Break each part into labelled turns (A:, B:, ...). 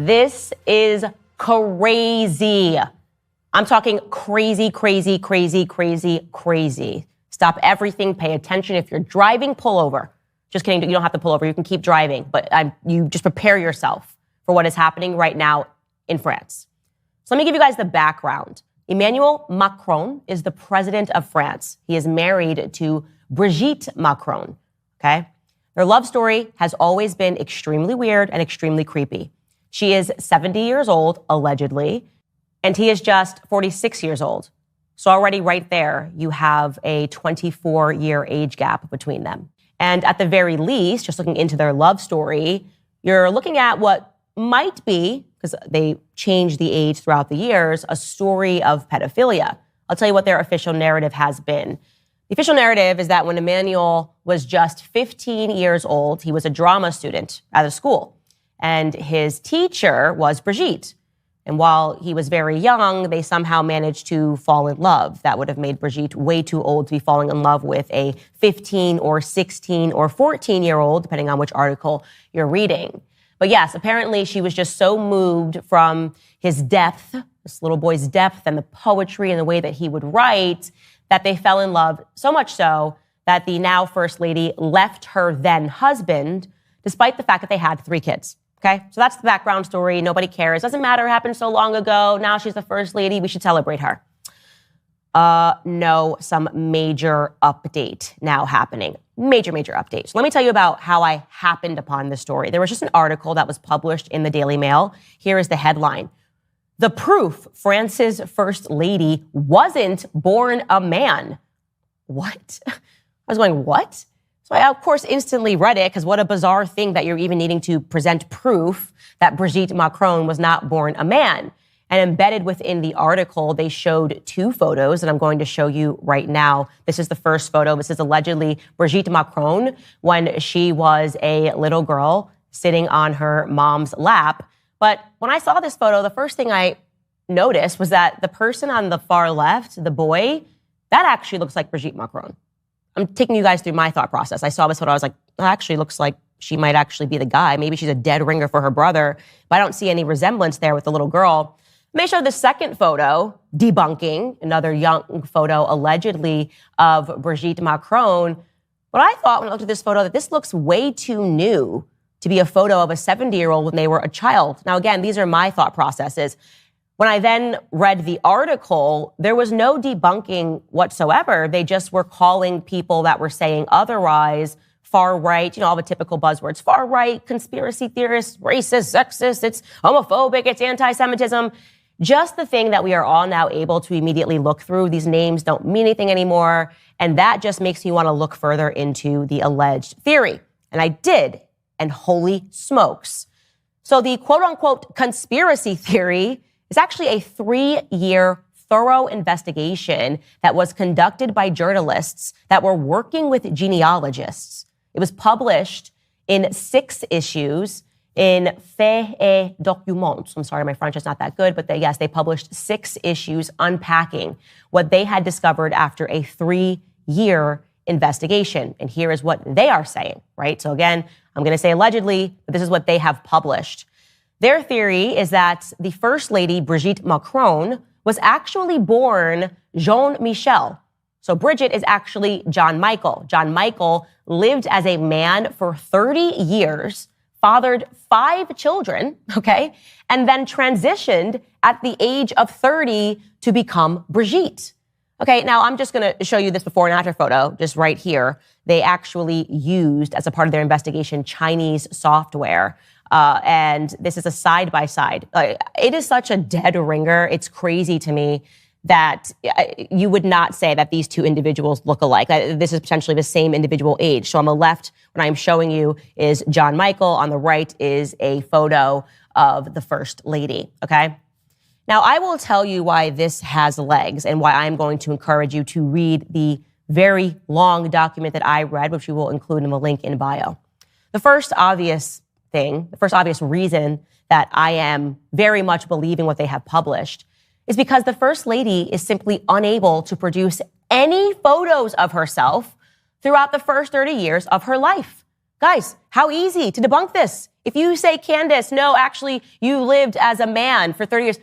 A: This is crazy. I'm talking crazy, crazy, crazy, crazy, crazy. Stop everything. Pay attention. If you're driving, pull over. Just kidding. You don't have to pull over. You can keep driving. But you just prepare yourself for what is happening right now in France. So let me give you guys the background. Emmanuel Macron is the president of France. He is married to Brigitte Macron, okay? Their love story has always been extremely weird and extremely creepy. She is 70 years old, allegedly, and he is just 46 years old. So already right there, you have a 24-year age gap between them. And at the very least, just looking into their love story, you're looking at what might be, because they changed the age throughout the years, a story of pedophilia. I'll tell you what their official narrative has been. The official narrative is that when Emmanuel was just 15 years old, he was a drama student at a school, and his teacher was Brigitte. And while he was very young, they somehow managed to fall in love. That would have made Brigitte way too old to be falling in love with a 15 or 16 or 14-year-old, depending on which article you're reading. But yes, apparently she was just so moved from his depth, this little boy's depth and the poetry and the way that he would write, that they fell in love, so much so that the now First Lady left her then husband, despite the fact that they had 3 kids. Okay, so that's the background story. Nobody cares. Doesn't matter. It happened so long ago. Now she's the First Lady. We should celebrate her. No, some major update now happening. Major update. So let me tell you about how I happened upon this story. There was just an article that was published in the Daily Mail. Here is the headline. The proof France's First Lady wasn't born a man. What? I was going, what? So I, of course, instantly read it, because what a bizarre thing that you're even needing to present proof that Brigitte Macron was not born a man. And embedded within the article, they showed 2 photos that I'm going to show you right now. This is the first photo. This is allegedly Brigitte Macron when she was a little girl sitting on her mom's lap. But when I saw this photo, the first thing I noticed was that the person on the far left, the boy, that actually looks like Brigitte Macron. I'm taking you guys through my thought process. I saw this photo. I was like, that actually looks like she might actually be the guy. Maybe she's a dead ringer for her brother, but I don't see any resemblance there with the little girl. They showed the second photo, debunking another young photo allegedly of Brigitte Macron. But I thought when I looked at this photo that this looks way too new to be a photo of a 70-year-old when they were a child. Now, again, these are my thought processes. When I then read the article, there was no debunking whatsoever. They just were calling people that were saying otherwise far right, all the typical buzzwords, far right, conspiracy theorists, racist, sexist, it's homophobic, it's anti-Semitism. Just the thing that we are all now able to immediately look through. These names don't mean anything anymore. And that just makes me want to look further into the alleged theory. And I did. And holy smokes. So the quote unquote conspiracy theory is actually a 3-year thorough investigation that was conducted by journalists that were working with genealogists. It was published in 6 issues in Faits et Documents. I'm sorry, my French is not that good, but they published 6 issues unpacking what they had discovered after a 3-year investigation. And here is what they are saying, right? So again, I'm going to say allegedly, but this is what they have published. Their theory is that the First Lady, Brigitte Macron, was actually born Jean-Michel. So Brigitte is actually John Michael. John Michael lived as a man for 30 years, fathered 5 children, okay, and then transitioned at the age of 30 to become Brigitte. Okay, now I'm just going to show you this before and after photo, just right here. They actually used, as a part of their investigation, Chinese software. And this is a side-by-side. It is such a dead ringer. It's crazy to me that you would not say that these 2 individuals look alike. This is potentially the same individual age. So on the left, what I'm showing you is John Michael. On the right is a photo of the First Lady, okay? Now, I will tell you why this has legs and why I'm going to encourage you to read the very long document that I read, which we will include in the link in bio. The first obvious reason that I am very much believing what they have published is because the First Lady is simply unable to produce any photos of herself throughout the first 30 years of her life. Guys, how easy to debunk this. If you say, Candace, no, actually, you lived as a man for 30 years.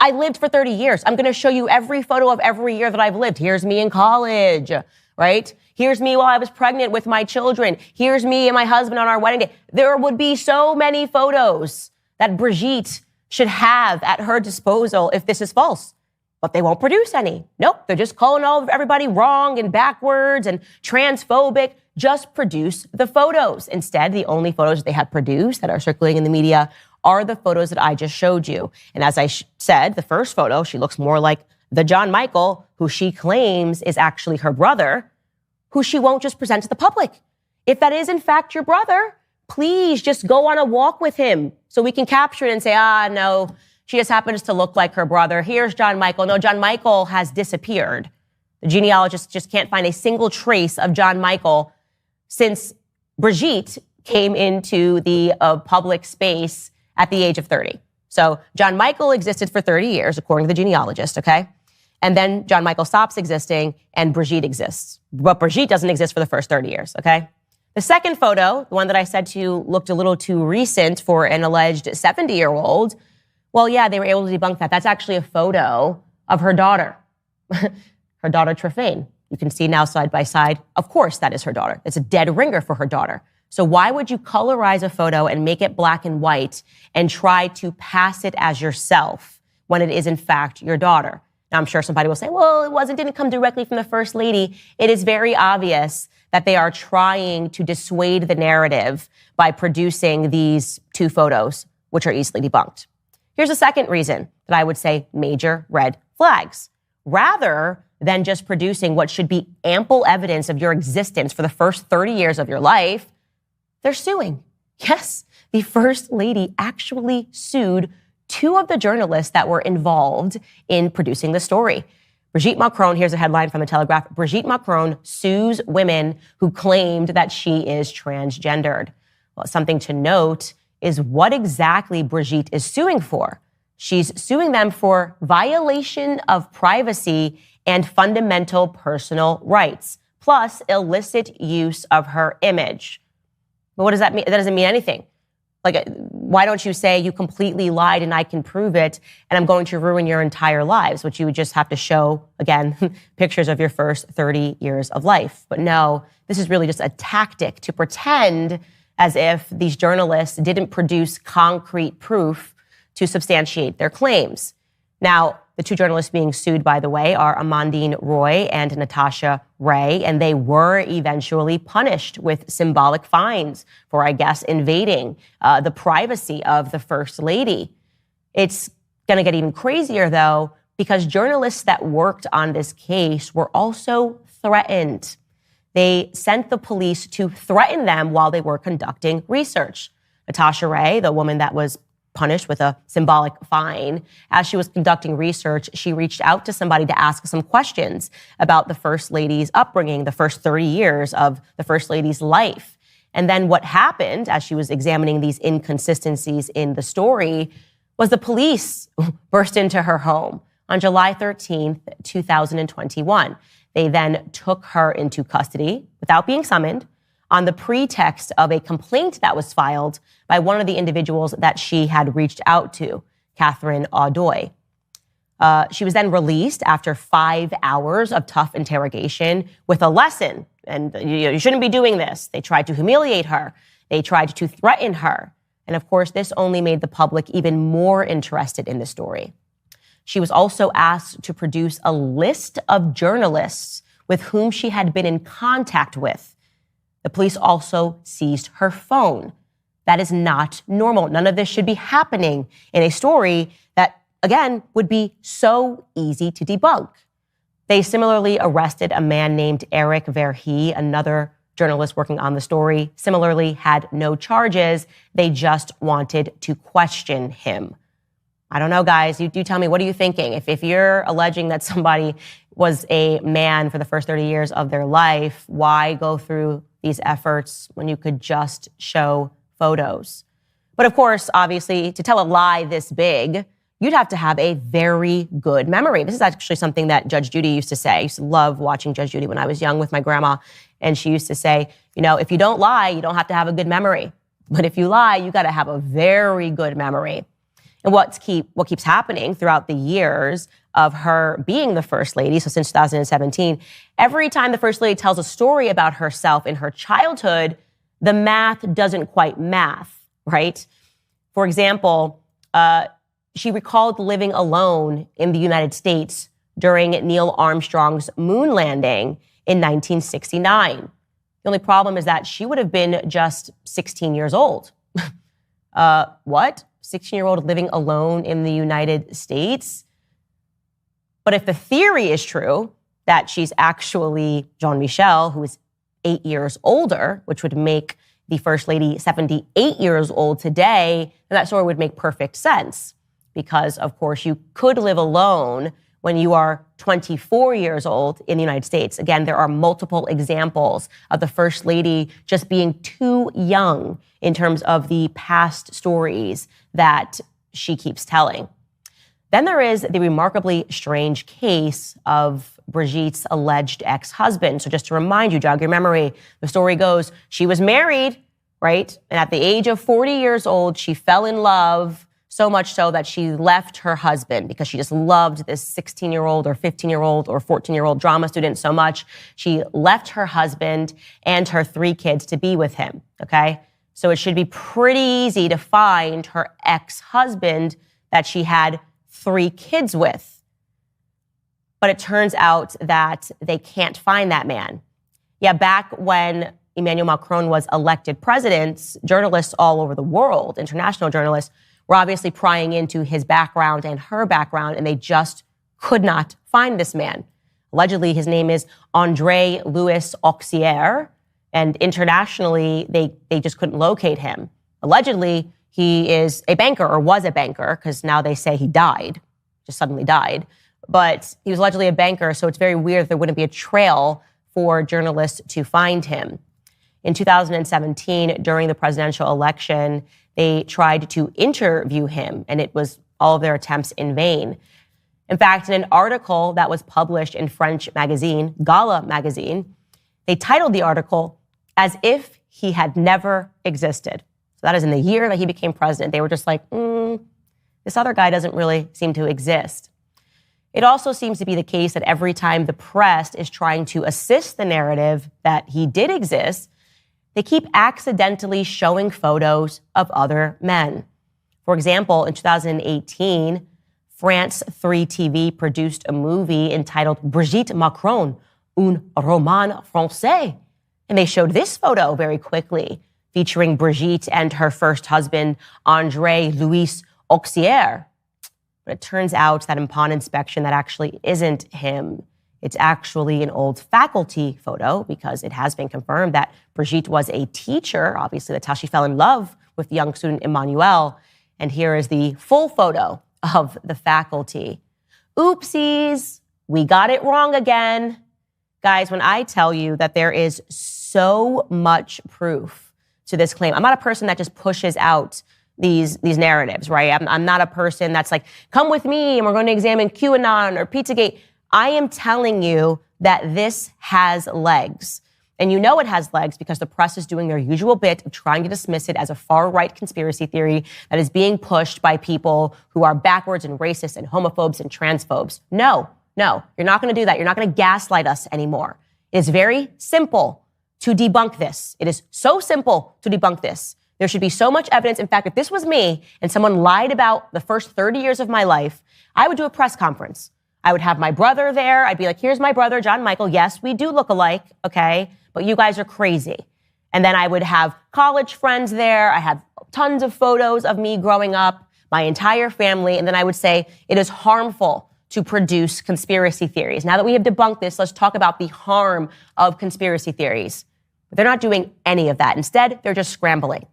A: I lived for 30 years. I'm going to show you every photo of every year that I've lived. Here's me in college, right? Here's me while I was pregnant with my children. Here's me and my husband on our wedding day. There would be so many photos that Brigitte should have at her disposal if this is false. But they won't produce any. Nope, they're just calling everybody wrong and backwards and transphobic. Just produce the photos. Instead, the only photos they have produced that are circulating in the media are the photos that I just showed you. And as I said, the first photo, she looks more like the John Michael, who she claims is actually her brother, who she won't just present to the public. If that is in fact your brother, please just go on a walk with him so we can capture it and say, no, she just happens to look like her brother. Here's John Michael. No, John Michael has disappeared. The genealogist just can't find a single trace of John Michael since Brigitte came into the public space at the age of 30. So John Michael existed for 30 years, according to the genealogist, okay? And then John Michael stops existing and Brigitte exists. But Brigitte doesn't exist for the first 30 years, okay? The second photo, the one that I said to you looked a little too recent for an alleged 70-year-old, well, yeah, they were able to debunk that. That's actually a photo of her daughter, her daughter Trefane. You can see now side by side. Of course, that is her daughter. It's a dead ringer for her daughter. So why would you colorize a photo and make it black and white and try to pass it as yourself when it is in fact your daughter? Now, I'm sure somebody will say, well, didn't come directly from the First Lady. It is very obvious that they are trying to dissuade the narrative by producing these two photos, which are easily debunked. Here's a second reason that I would say major red flags. Rather than just producing what should be ample evidence of your existence for the first 30 years of your life, they're suing. Yes, the First Lady actually sued two of the journalists that were involved in producing the story. Brigitte Macron, here's a headline from the Telegraph, Brigitte Macron sues women who claimed that she is transgendered. Well, something to note is what exactly Brigitte is suing for. She's suing them for violation of privacy and fundamental personal rights, plus illicit use of her image. But what does that mean? That doesn't mean anything. Like, why don't you say you completely lied and I can prove it and I'm going to ruin your entire lives, which you would just have to show, again, pictures of your first 30 years of life. But no, this is really just a tactic to pretend as if these journalists didn't produce concrete proof to substantiate their claims. Now, the two journalists being sued, by the way, are Amandine Roy and Natasha Ray, and they were eventually punished with symbolic fines for, I guess, invading the privacy of the First Lady. It's going to get even crazier, though, because journalists that worked on this case were also threatened. They sent the police to threaten them while they were conducting research. Natasha Ray, the woman that was punished with a symbolic fine, as she was conducting research, she reached out to somebody to ask some questions about the First Lady's upbringing, the first 30 years of the First Lady's life. And then what happened as she was examining these inconsistencies in the story was the police burst into her home on July 13th, 2021. They then took her into custody without being summoned on the pretext of a complaint that was filed by one of the individuals that she had reached out to, Catherine Audoy. She was then released after 5 hours of tough interrogation with a lesson. And you shouldn't be doing this. They tried to humiliate her. They tried to threaten her. And of course, this only made the public even more interested in the story. She was also asked to produce a list of journalists with whom she had been in contact with. The police also seized her phone. That is not normal. None of this should be happening in a story that, again, would be so easy to debunk. They similarly arrested a man named Eric Verhey, another journalist working on the story, similarly had no charges. They just wanted to question him. I don't know, guys. You do tell me, what are you thinking? If you're alleging that somebody was a man for the first 30 years of their life, why go through these efforts when you could just show photos? But of course, obviously, to tell a lie this big, you'd have to have a very good memory. This is actually something that Judge Judy used to say. I used to love watching Judge Judy when I was young with my grandma. And she used to say, if you don't lie, you don't have to have a good memory. But if you lie, you got to have a very good memory. And what keeps happening throughout the years of her being the First Lady, so since 2017, every time the First Lady tells a story about herself in her childhood, the math doesn't quite math, right? For example, she recalled living alone in the United States during Neil Armstrong's moon landing in 1969. The only problem is that she would have been just 16 years old. What? 16-year-old living alone in the United States? But if the theory is true that she's actually Jean-Michel, who is 8 years older, which would make the First Lady 78 years old today, then that story would make perfect sense. Because, of course, you could live alone when you are 24 years old in the United States. Again, there are multiple examples of the First Lady just being too young in terms of the past stories that she keeps telling. Then there is the remarkably strange case of Brigitte's alleged ex-husband. So just to remind you, jog your memory, the story goes, she was married, right? And at the age of 40 years old, she fell in love, so much so that she left her husband because she just loved this 16-year-old or 15-year-old or 14-year-old drama student so much. She left her husband and her 3 kids to be with him, okay? So it should be pretty easy to find her ex-husband that she had 3 kids with. But it turns out that they can't find that man. Yeah, back when Emmanuel Macron was elected president, journalists all over the world, international journalists, were obviously prying into his background and her background, and they just could not find this man. Allegedly, his name is André Louis Auxier, and internationally, they just couldn't locate him. Allegedly, he is a banker, or was a banker, because now they say he died, just suddenly died. But he was allegedly a banker, so it's very weird that there wouldn't be a trail for journalists to find him. In 2017, during the presidential election, they tried to interview him, and it was all of their attempts in vain. In fact, in an article that was published in French magazine, Gala magazine, they titled the article, "As If He Had Never Existed." So that is in the year that he became president. They were just like, this other guy doesn't really seem to exist. It also seems to be the case that every time the press is trying to assist the narrative that he did exist, they keep accidentally showing photos of other men. For example, in 2018, France 3 TV produced a movie entitled Brigitte Macron, un roman français. And they showed this photo very quickly, featuring Brigitte and her first husband, André Louis Auxier. But it turns out that upon inspection, that actually isn't him. It's actually an old faculty photo because it has been confirmed that Brigitte was a teacher. Obviously, that's how she fell in love with the young student Emmanuel. And here is the full photo of the faculty. Oopsies, we got it wrong again. Guys, when I tell you that there is so much proof to this claim, I'm not a person that just pushes out these narratives, right? I'm not a person that's like, come with me and we're going to examine QAnon or Pizzagate. I am telling you that this has legs. And you know it has legs because the press is doing their usual bit of trying to dismiss it as a far-right conspiracy theory that is being pushed by people who are backwards and racist and homophobes and transphobes. No, you're not going to do that. You're not going to gaslight us anymore. It is very simple to debunk this. It is so simple to debunk this. There should be so much evidence. In fact, if this was me and someone lied about the first 30 years of my life, I would do a press conference. I would have my brother there. I'd be like, here's my brother, John Michael. Yes, we do look alike, okay? But you guys are crazy. And then I would have college friends there. I have tons of photos of me growing up, my entire family. And then I would say, it is harmful to produce conspiracy theories. Now that we have debunked this, let's talk about the harm of conspiracy theories. But they're not doing any of that. Instead, they're just scrambling.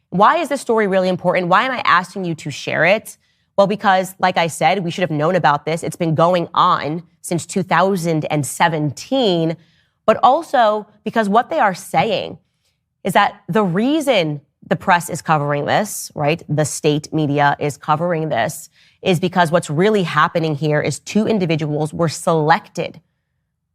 A: Why is this story really important? Why am I asking you to share it? Well, because, like I said, we should have known about this. It's been going on since 2017. But also because what they are saying is that the reason the press is covering this, right? The state media is covering this, is because what's really happening here is two individuals were selected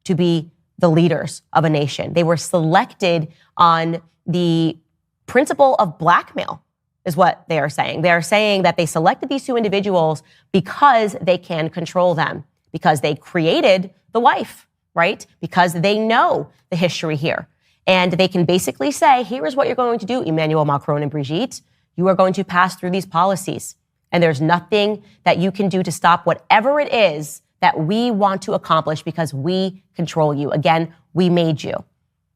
A: to be the leaders of a nation. They were selected on the principle of blackmail, is what they are saying. They are saying that they selected these two individuals because they can control them, because they created the wife, right? Because they know the history here. And they can basically say, here is what you're going to do, Emmanuel Macron and Brigitte. You are going to pass through these policies. And there's nothing that you can do to stop whatever it is that we want to accomplish because we control you. Again, we made you.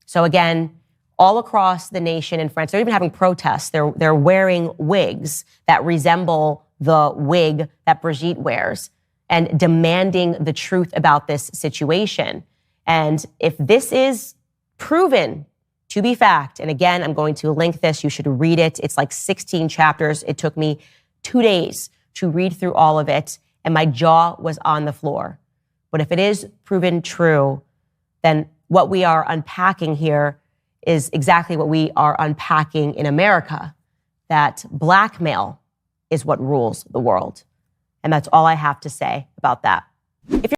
A: So again, all across the nation in France, they're even having protests. They're wearing wigs that resemble the wig that Brigitte wears and demanding the truth about this situation. And if this is proven to be fact, and again, I'm going to link this. You should read it. It's like 16 chapters. It took me 2 days to read through all of it, and my jaw was on the floor. But if it is proven true, then what we are unpacking here is exactly what we are unpacking in America, that blackmail is what rules the world. And that's all I have to say about that. If you're